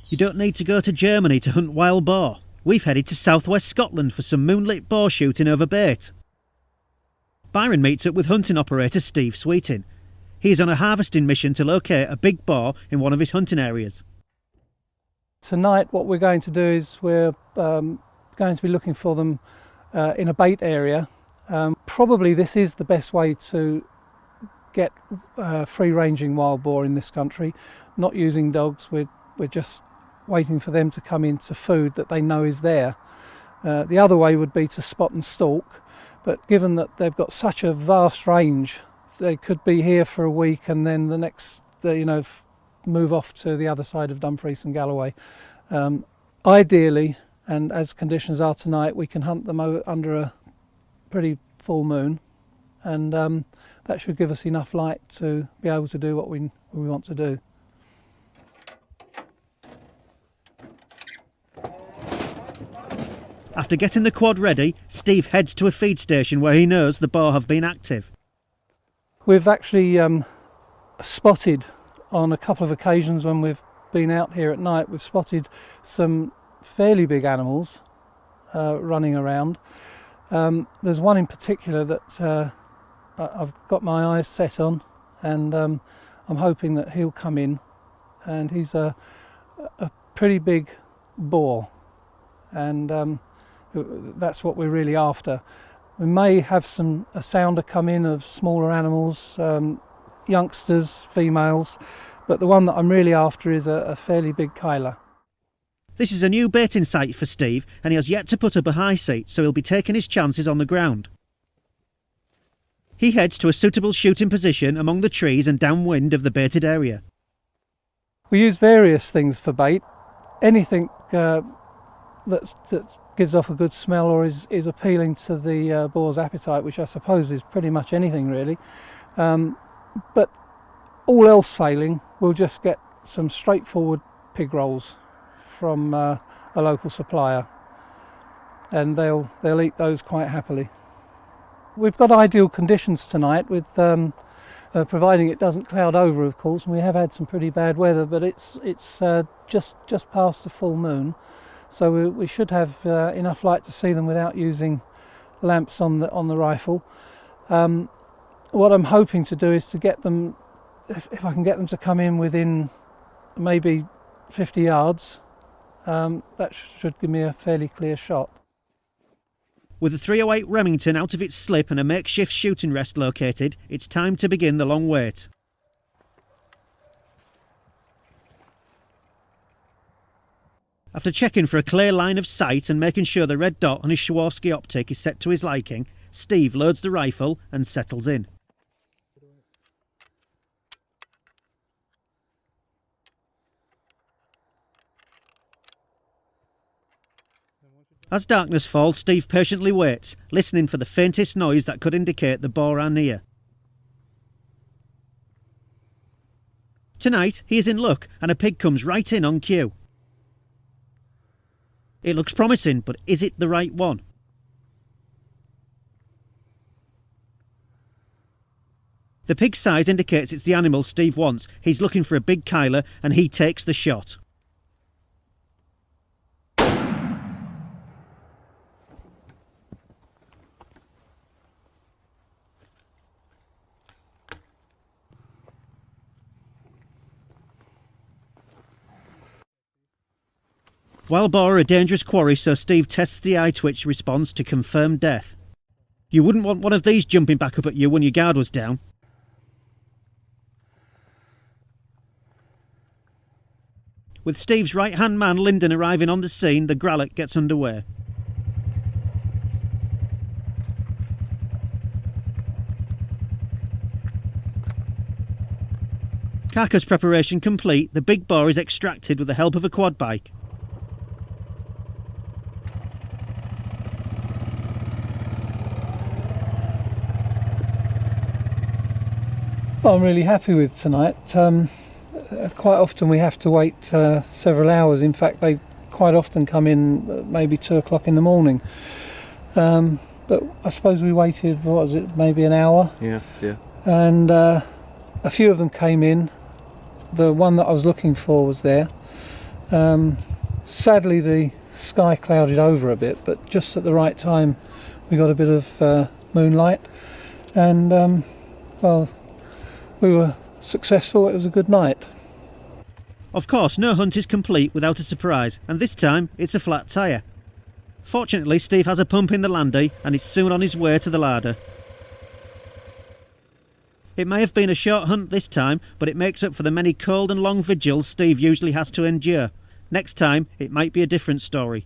You don't need to go to Germany to hunt wild boar. We've headed to southwest Scotland for some moonlit boar shooting over bait. Byron meets up with hunting operator Steve Sweeting. He is on a harvesting mission to locate a big boar in one of his hunting areas. Tonight what we're going to do is we're going to be looking for them in a bait area. Probably this is the best way to get free-ranging wild boar in this country. Not using dogs, we're just waiting for them to come into food that they know is there. The other way would be to spot and stalk, but given that they've got such a vast range, they could be here for a week and then the next, move off to the other side of Dumfries and Galloway. Ideally, and as conditions are tonight, we can hunt them under a pretty full moon, and that should give us enough light to be able to do what we want to do. After getting the quad ready, Steve heads to a feed station where he knows the boar have been active. We've actually spotted on a couple of occasions when we've been out here at night, we've spotted some fairly big animals running around. There's one in particular that I've got my eyes set on, and I'm hoping that he'll come in, and he's a pretty big boar, and that's what we're really after. We may have a sounder come in of smaller animals, youngsters, females, but the one that I'm really after is a fairly big keiler. This is a new baiting site for Steve, and he has yet to put up a high seat, so he'll be taking his chances on the ground. He heads to a suitable shooting position among the trees and downwind of the baited area. We use various things for bait. Anything that gives off a good smell or is appealing to the boar's appetite, which I suppose is pretty much anything really. But all else failing, we'll just get some straightforward pig rolls from a local supplier, and they'll eat those quite happily. We've got ideal conditions tonight, with providing it doesn't cloud over, of course, and we have had some pretty bad weather, but it's just past the full moon, so we should have enough light to see them without using lamps on the rifle. What I'm hoping to do is to get them, if I can get them to come in within maybe 50 yards, that should give me a fairly clear shot. With the 308 Remington out of its slip and a makeshift shooting rest located, it's time to begin the long wait. After checking for a clear line of sight and making sure the red dot on his Swarovski optic is set to his liking, Steve loads the rifle and settles in. As darkness falls, Steve patiently waits, listening for the faintest noise that could indicate the boar are near. Tonight, he is in luck, and a pig comes right in on cue. It looks promising, but is it the right one? The pig's size indicates it's the animal Steve wants. He's looking for a big keiler, and he takes the shot. Wild boar are a dangerous quarry, so Steve tests the eye twitch response to confirm death. You wouldn't want one of these jumping back up at you when your guard was down. With Steve's right-hand man Lyndon arriving on the scene, the gralloch gets underway. Carcass preparation complete, the big boar is extracted with the help of a quad bike. Well, I'm really happy with tonight. Quite often we have to wait several hours. In fact, they quite often come in maybe 2 o'clock in the morning. But I suppose we waited, what was it, maybe an hour? Yeah. And a few of them came in. The one that I was looking for was there. Sadly, the sky clouded over a bit, but just at the right time we got a bit of moonlight, and well, we were successful. It was a good night. Of course, no hunt is complete without a surprise, and this time it's a flat tyre. Fortunately, Steve has a pump in the landy and is soon on his way to the larder. It may have been a short hunt this time, but it makes up for the many cold and long vigils Steve usually has to endure. Next time, it might be a different story.